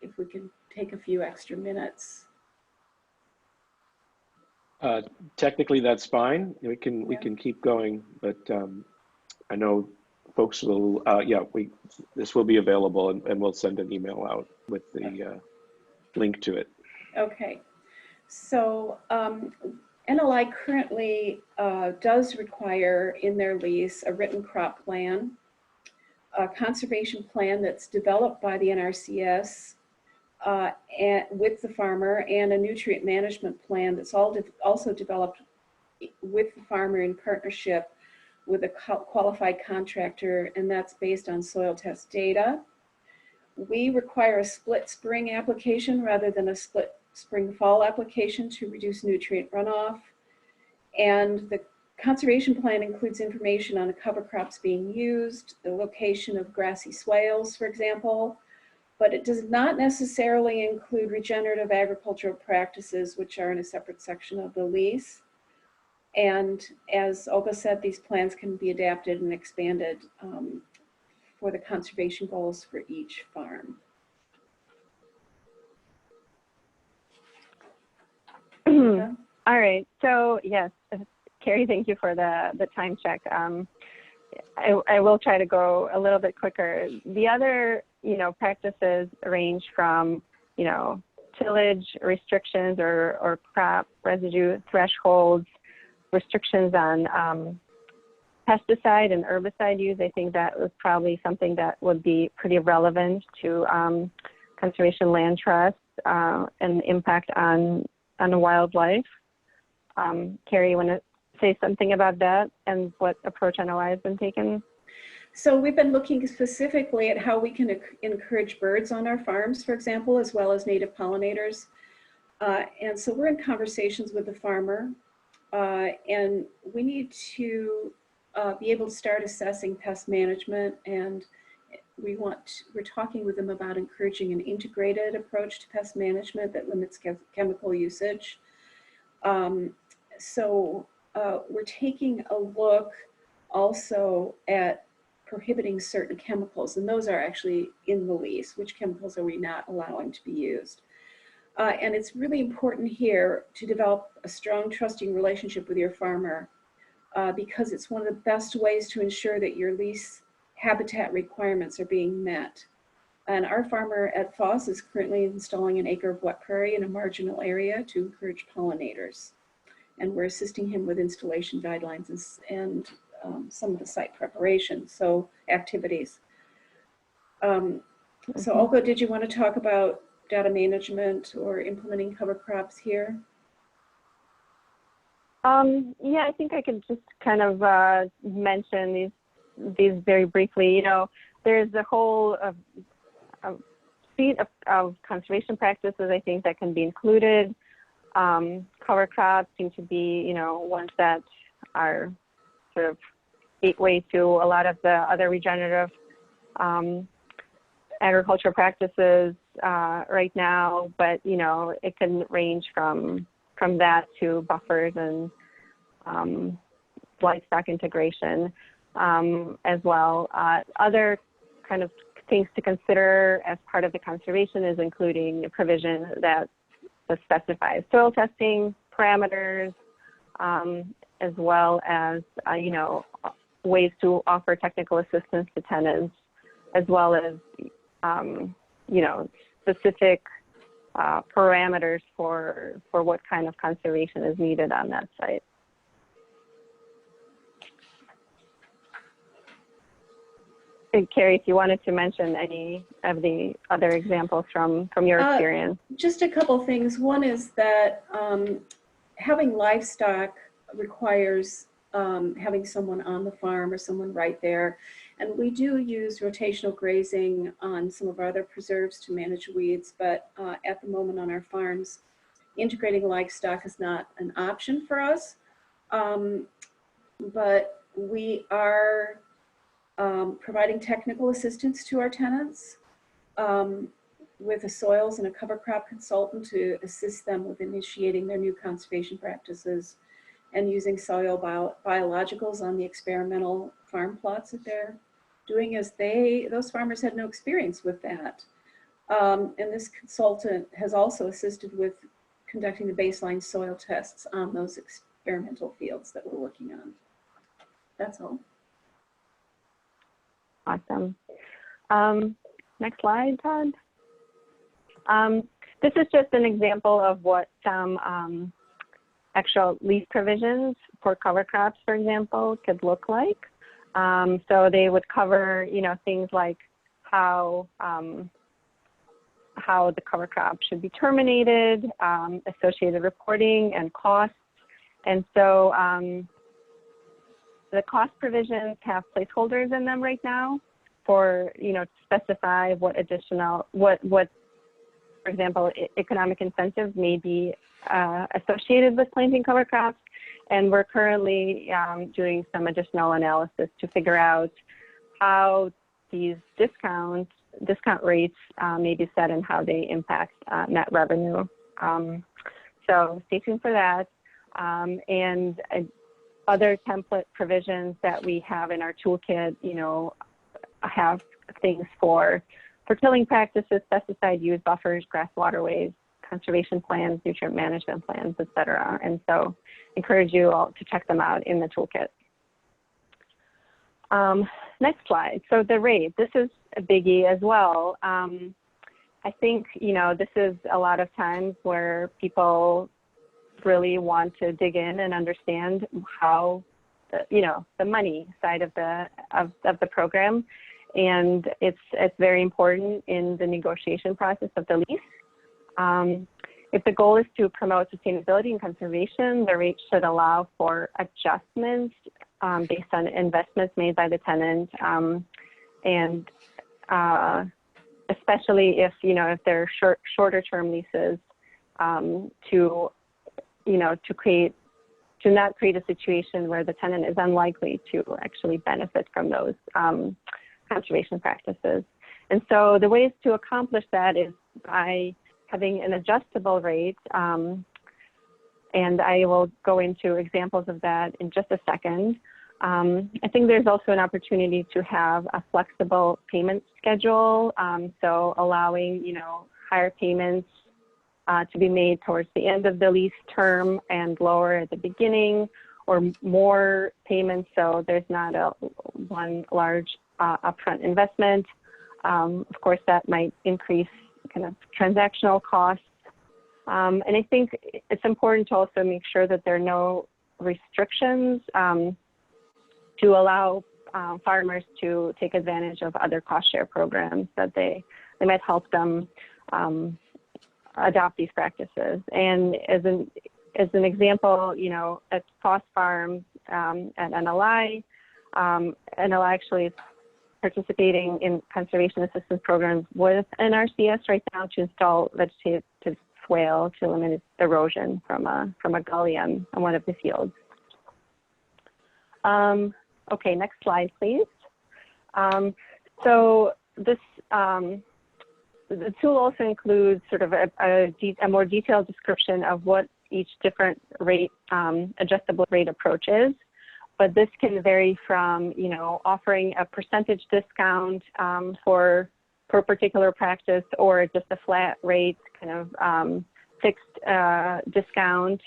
if we can take a few extra minutes. Technically, that's fine. We can keep going, but I know folks will. This will be available, and we'll send an email out with the link to it. Okay, so NLI currently does require in their lease a written crop plan, a conservation plan that's developed by the NRCS and with the farmer, and a nutrient management plan that's also developed with the farmer in partnership with a qualified contractor, and that's based on soil test data. We require a split spring application rather than a split spring fall application to reduce nutrient runoff. And the conservation plan includes information on the cover crops being used, the location of grassy swales, for example, but it does not necessarily include regenerative agricultural practices, which are in a separate section of the lease. And as Olga said, these plans can be adapted and expanded for the conservation goals for each farm. All right, so yes, Carrie, thank you for the time check. I will try to go a little bit quicker. The other, practices range from, tillage restrictions or crop residue thresholds, restrictions on pesticide and herbicide use. I think that was probably something that would be pretty relevant to conservation land trusts and impact on the wildlife. Carrie, you want to say something about that and what approach NLI has been taken? So we've been looking specifically at how we can encourage birds on our farms, for example, as well as native pollinators. And so we're in conversations with the farmer, and we need to be able to start assessing pest management, and we're talking with them about encouraging an integrated approach to pest management that limits chemical usage. So we're taking a look also at prohibiting certain chemicals, and those are actually in the lease. Which chemicals are we not allowing to be used? And it's really important here to develop a strong, trusting relationship with your farmer because it's one of the best ways to ensure that your lease habitat requirements are being met. And our farmer at Foss is currently installing an acre of wet prairie in a marginal area to encourage pollinators. And we're assisting him with installation guidelines and some of the site preparation, so activities. So Olga, did you want to talk about data management or implementing cover crops here? Yeah, I think I could just kind of mention these very briefly. There's a whole suite of conservation practices, I think, that can be included. Cover crops seem to be, ones that are sort of gateway to a lot of the other regenerative agriculture practices right now, but it can range from that to buffers and livestock integration as well. Other kind of things to consider as part of the conservation is including a provision that specifies soil testing parameters, as well as ways to offer technical assistance to tenants, as well as specific parameters for what kind of conservation is needed on that site. And Carrie, if you wanted to mention any of the other examples from your experience. Just a couple things. One is that having livestock requires having someone on the farm or someone right there. And we do use rotational grazing on some of our other preserves to manage weeds, but at the moment on our farms, integrating livestock is not an option for us. But we are providing technical assistance to our tenants with the soils and a cover crop consultant to assist them with initiating their new conservation practices and using soil biologicals on the experimental farm plots that they're doing, as those farmers had no experience with that. And this consultant has also assisted with conducting the baseline soil tests on those experimental fields that we're working on. That's all. Awesome. Next slide, Todd. This is just an example of what some actual lease provisions for cover crops, for example, could look like. So they would cover, things like how the cover crop should be terminated, associated reporting and costs. And so the cost provisions have placeholders in them right now for, to specify what additional, what, for example, economic incentives may be associated with planting cover crops. And we're currently doing some additional analysis to figure out how these discount rates may be set and how they impact net revenue. So stay tuned for that. And other template provisions that we have in our toolkit, have things for tilling practices, pesticide use, buffers, grass waterways, conservation plans, nutrient management plans, et cetera. And so encourage you all to check them out in the toolkit. Next slide. So the rate, this is a biggie as well. I think, this is a lot of times where people really want to dig in and understand how, the money side of the program. And it's very important in the negotiation process of the lease. If the goal is to promote sustainability and conservation, the rate should allow for adjustments based on investments made by the tenant, and especially if they're shorter term leases, to not create a situation where the tenant is unlikely to actually benefit from those conservation practices. And so the ways to accomplish that is by having an adjustable rate, and I will go into examples of that in just a second. I think there's also an opportunity to have a flexible payment schedule, so allowing higher payments to be made towards the end of the lease term and lower at the beginning, or more payments so there's not one large upfront investment. Of course, that might increase kind of transactional costs. And I think it's important to also make sure that there are no restrictions to allow farmers to take advantage of other cost share programs that they might help them adopt these practices. And as an example, at Foss Farm at NLI, NLI actually is participating in conservation assistance programs with NRCS right now to install vegetative swale to limit erosion from a gully on one of the fields. Okay, next slide, please. So this, the tool also includes sort of a more detailed description of what each different rate, adjustable rate approach is. But this can vary from, you know, offering a percentage discount for a particular practice, or just a flat rate kind of fixed discount.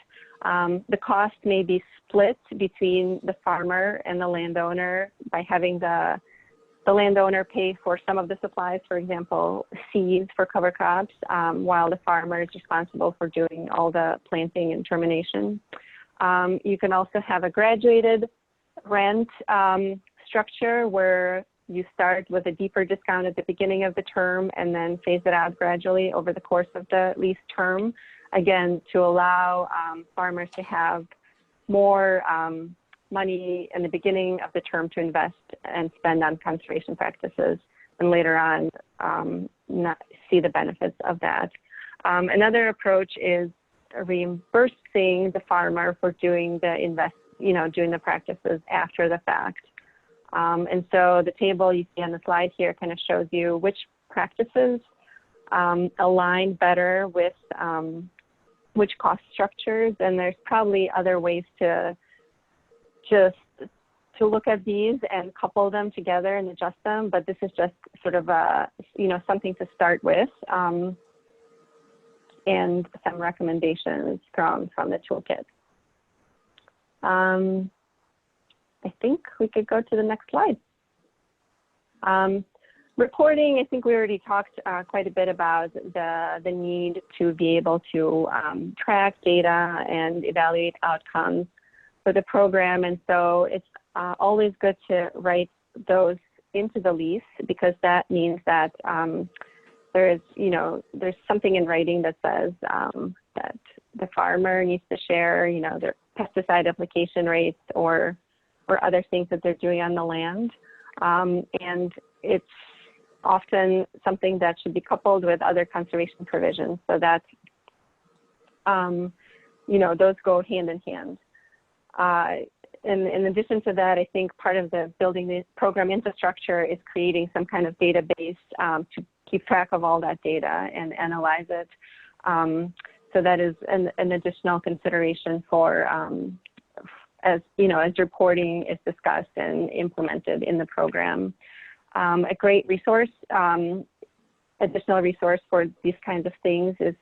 The cost may be split between the farmer and the landowner by having the landowner pay for some of the supplies, for example, seeds for cover crops, while the farmer is responsible for doing all the planting and termination. You can also have a graduated rent structure where you start with a deeper discount at the beginning of the term and then phase it out gradually over the course of the lease term, again, to allow farmers to have more money in the beginning of the term to invest and spend on conservation practices, and later on not see the benefits of that. Another approach is reimbursing the farmer for doing the doing the practices after the fact. And so the table you see on the slide here kind of shows you which practices align better with which cost structures, and there's probably other ways to look at these and couple them together and adjust them, but this is just sort of a, something to start with, and some recommendations from the toolkit. I think we could go to the next slide. Reporting, I think we already talked quite a bit about the need to be able to track data and evaluate outcomes for the program. And so it's always good to write those into the lease, because that means that there's something in writing that says that the farmer needs to share, their pesticide application rates or other things that they're doing on the land. And it's often something that should be coupled with other conservation provisions, so that, those go hand in hand. In addition to that, I think part of the building the program infrastructure is creating some kind of database to keep track of all that data and analyze it. So that is an additional consideration for, as reporting is discussed and implemented in the program. A great resource, additional resource for these kinds of things is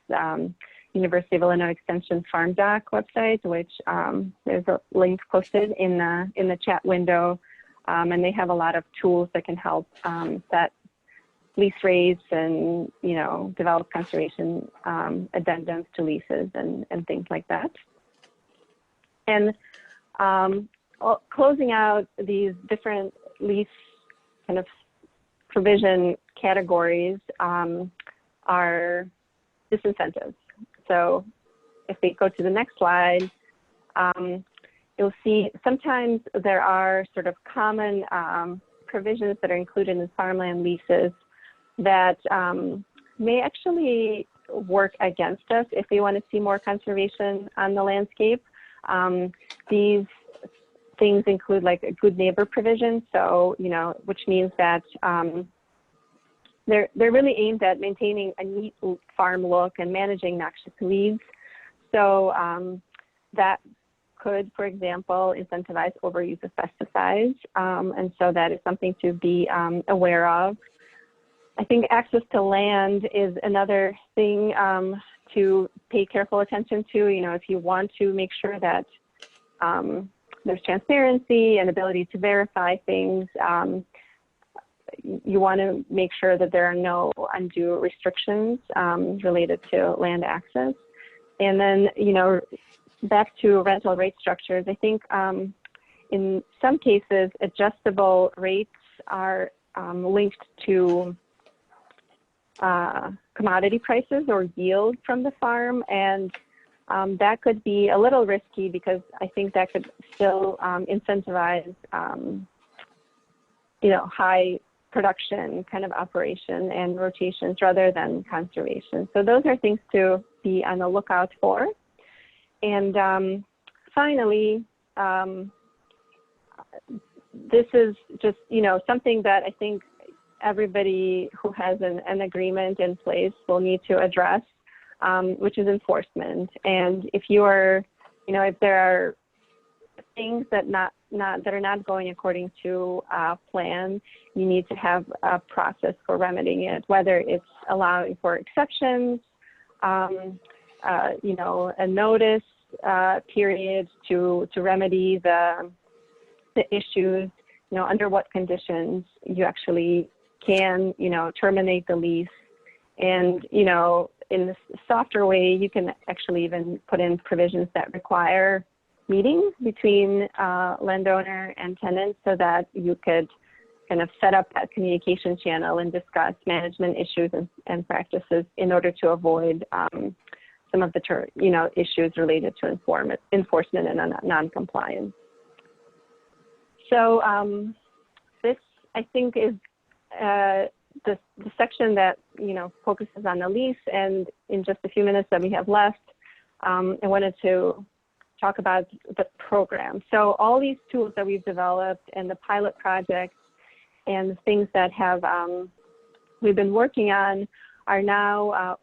University of Illinois Extension Farm Doc website, which there's a link posted in the chat window, and they have a lot of tools that can help set lease rates and develop conservation addendums to leases and things like that. And closing out these different lease kind of provision categories are disincentives. So if we go to the next slide, you'll see sometimes there are sort of common provisions that are included in farmland leases that may actually work against us if we want to see more conservation on the landscape. These things include like a good neighbor provision, so which means that they're really aimed at maintaining a neat farm look and managing noxious weeds. So that could, for example, incentivize overuse of pesticides, and so that is something to be aware of. I think access to land is another thing to pay careful attention to. If you want to make sure that there's transparency and ability to verify things, you want to make sure that there are no undue restrictions related to land access. And then, back to rental rate structures, I think in some cases, adjustable rates are linked to commodity prices or yield from the farm, and that could be a little risky, because I think that could still incentivize high production kind of operation and rotations rather than conservation. So those are things to be on the lookout for. And finally, this is just, something that I think everybody who has an agreement in place will need to address, which is enforcement. And if if there are things that are not going according to plan, you need to have a process for remedying it, whether it's allowing for exceptions, a notice period to remedy the issues, under what conditions you actually can, terminate the lease. And, in the softer way, you can actually even put in provisions that require meetings between landowner and tenants so that you could kind of set up that communication channel and discuss management issues and practices in order to avoid some of the issues related to enforcement and non-compliance. So this, I think, is the section that focuses on the lease. And in just a few minutes that we have left, I wanted to talk about the program. So all these tools that we've developed and the pilot projects and the things that we've been working on are now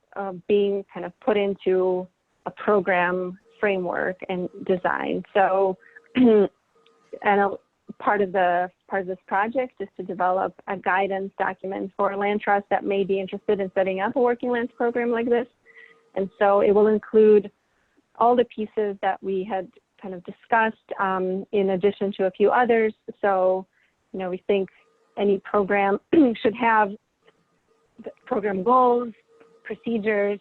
being kind of put into a program framework and design. So, and part of this project is to develop a guidance document for land trusts that may be interested in setting up a working lands program like this. And so it will include all the pieces that we had kind of discussed, in addition to a few others. So, we think any program should have the program goals, procedures,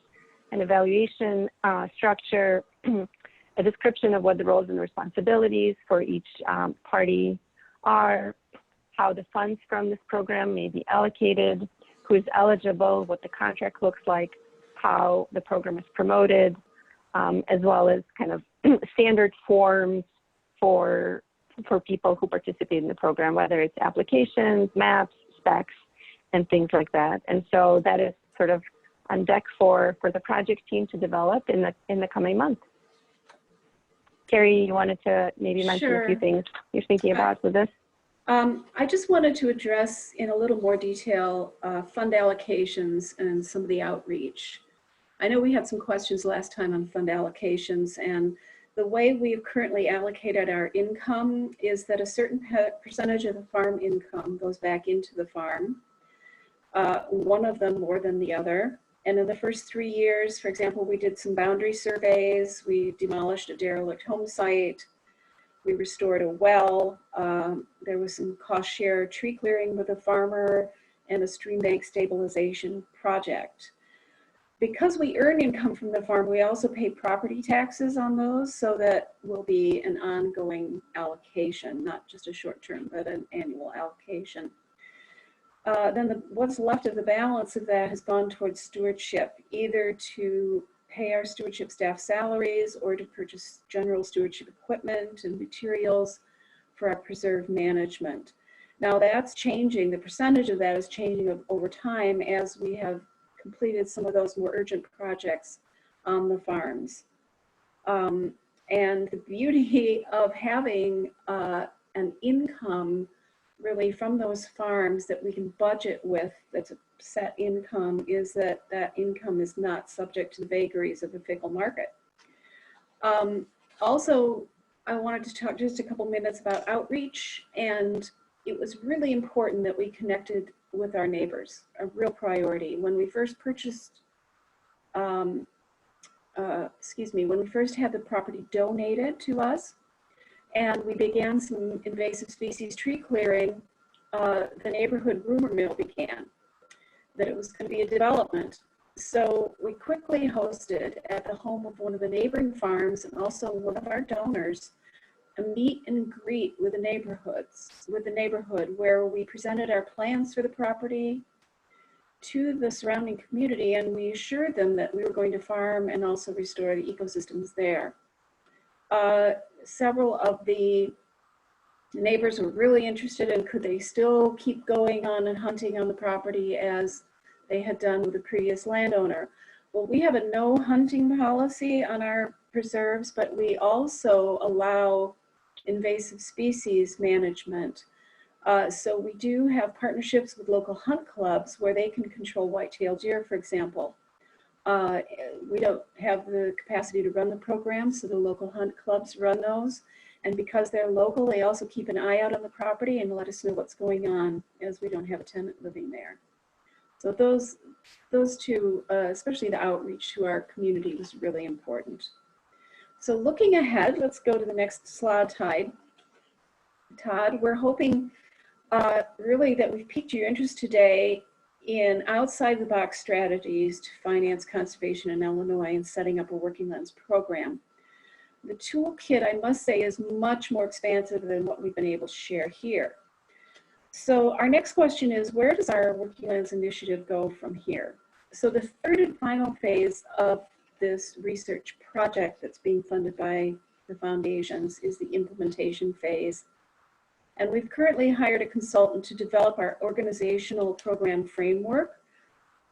an evaluation structure, a description of what the roles and responsibilities for each party are, how the funds from this program may be allocated, who is eligible, what the contract looks like, how the program is promoted, as well as kind of standard forms for people who participate in the program, whether it's applications, maps, specs, and things like that. And so that is sort of on deck for the project team to develop in the coming months. Carrie, you wanted to maybe mention a few things you're thinking about with this? I just wanted to address in a little more detail fund allocations and some of the outreach. I know we had some questions last time on fund allocations, and the way we've currently allocated our income is that a certain percentage of the farm income goes back into the farm, one of them more than the other. And in the first 3 years, for example, we did some boundary surveys, we demolished a derelict home site, we restored a well, there was some cost share tree clearing with a farmer, and a stream bank stabilization project. Because we earn income from the farm, we also pay property taxes on those, so that will be an ongoing allocation, not just a short-term, but an annual allocation. Then what's left of the balance of that has gone towards stewardship, either to pay our stewardship staff salaries or to purchase general stewardship equipment and materials for our preserve management. Now that's changing, the percentage of that is changing over time as we have completed some of those more urgent projects on the farms. And the beauty of having an income really from those farms that we can budget with, that's a set income, is that that income is not subject to the vagaries of the fickle market. Also, I wanted to talk just a couple minutes about outreach, and it was really important that we connected with our neighbors, a real priority. When we first purchased, when we first had the property donated to us, and we began some invasive species tree clearing, the neighborhood rumor mill began, that it was going to be a development. So we quickly hosted at the home of one of the neighboring farms and also one of our donors a meet and greet with the neighborhood where we presented our plans for the property to the surrounding community, and we assured them that we were going to farm and also restore the ecosystems there. Several of the neighbors were really interested in could they still keep going on and hunting on the property as they had done with the previous landowner. Well, we have a no hunting policy on our preserves, but we also allow invasive species management. So we do have partnerships with local hunt clubs where they can control white-tailed deer, for example. We don't have the capacity to run the program, so the local hunt clubs run those. And because they're local, they also keep an eye out on the property and let us know what's going on, as we don't have a tenant living there. So those two, especially the outreach to our community, was really important. So looking ahead, let's go to the next slide, Todd. We're hoping really that we've piqued your interest today in outside the box strategies to finance conservation in Illinois and setting up a working lands program. The toolkit, I must say, is much more expansive than what we've been able to share here. So our next question is, where does our working lands initiative go from here? So the third and final phase of this research project that's being funded by the foundations is the implementation phase. And we've currently hired a consultant to develop our organizational program framework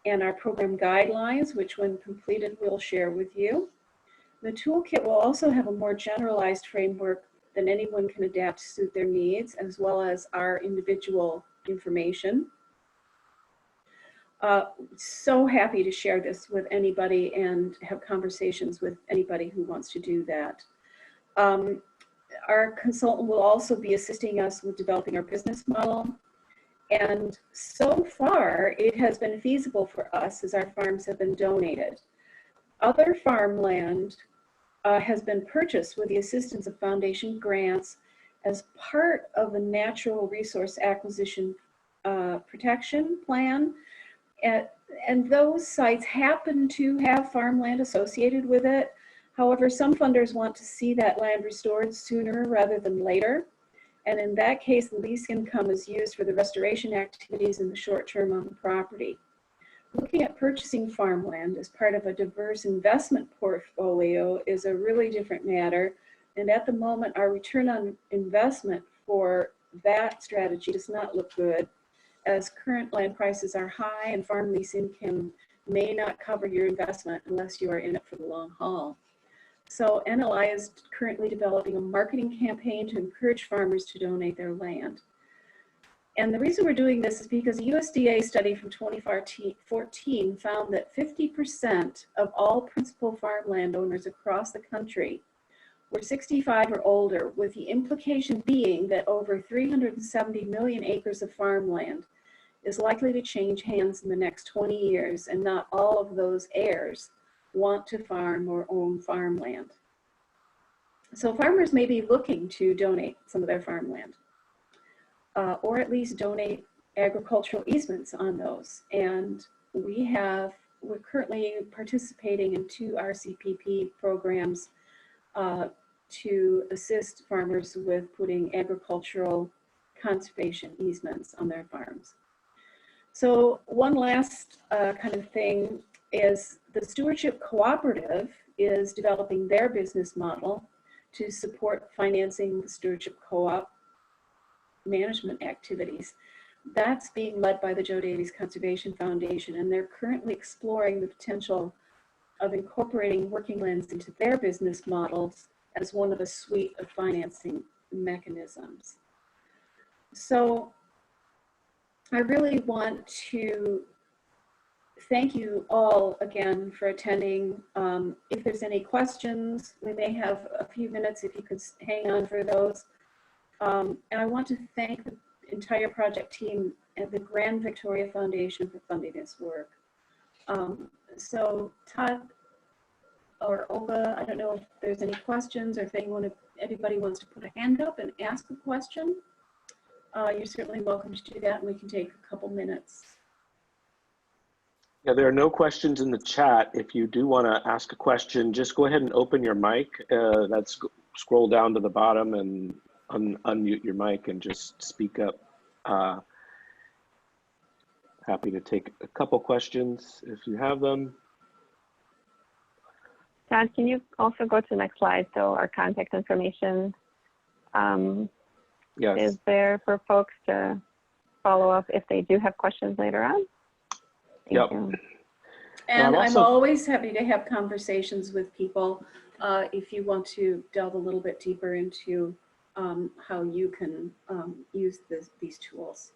and our program guidelines, which when completed, we'll share with you. The toolkit will also have a more generalized framework that anyone can adapt to suit their needs, as well as our individual information. So happy to share this with anybody and have conversations with anybody who wants to do that. Our consultant will also be assisting us with developing our business model. And so far, it has been feasible for us as our farms have been donated. Other farmland has been purchased with the assistance of foundation grants as part of a natural resource acquisition protection plan. And those sites happen to have farmland associated with it. However, some funders want to see that land restored sooner rather than later. And in that case, the lease income is used for the restoration activities in the short term on the property. Looking at purchasing farmland as part of a diverse investment portfolio is a really different matter. And at the moment, our return on investment for that strategy does not look good, as current land prices are high and farm lease income may not cover your investment unless you are in it for the long haul. So NLI is currently developing a marketing campaign to encourage farmers to donate their land. And the reason we're doing this is because a USDA study from 2014 found that 50% of all principal farm landowners across the country were 65 or older, with the implication being that over 370 million acres of farmland is likely to change hands in the next 20 years, and not all of those heirs want to farm or own farmland. So farmers may be looking to donate some of their farmland. Or at least donate agricultural easements on those. And we're currently participating in 2 RCPP programs to assist farmers with putting agricultural conservation easements on their farms. So one last kind of thing is the Stewardship Cooperative is developing their business model to support financing the Stewardship Co-op management activities. That's being led by the Joe Davies Conservation Foundation, and they're currently exploring the potential of incorporating working lands into their business models as one of a suite of financing mechanisms. So I really want to thank you all again for attending. If there's any questions, we may have a few minutes if you could hang on for those. And I want to thank the entire project team at the Grand Victoria Foundation for funding this work. So Todd or Olga, I don't know if there's any questions or if anybody wants to put a hand up and ask a question. You're certainly welcome to do that, and we can take a couple minutes. Yeah, there are no questions in the chat. If you do want to ask a question, just go ahead and open your mic. That's scroll down to the bottom and unmute your mic and just speak up. Happy to take a couple questions if you have them. Todd, can you also go to the next slide? So our contact information Yes. is there for folks to follow up if they do have questions later on. Thank you. And I'm always happy to have conversations with people if you want to delve a little bit deeper into how you can use these tools.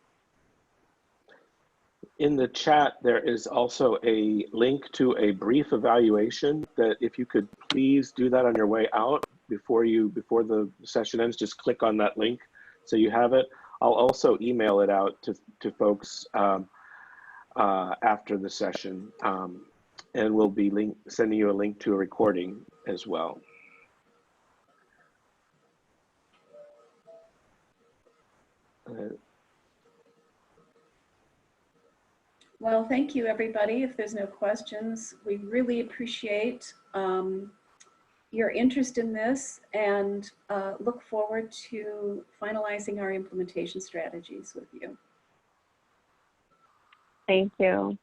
In the chat, there is also a link to a brief evaluation that if you could please do that on your way out before the session ends, just click on that link so you have it. I'll also email it out to folks after the session, and we'll be sending you a link to a recording as well. Well, thank you, everybody. If there's no questions, we really appreciate your interest in this and look forward to finalizing our implementation strategies with you. Thank you.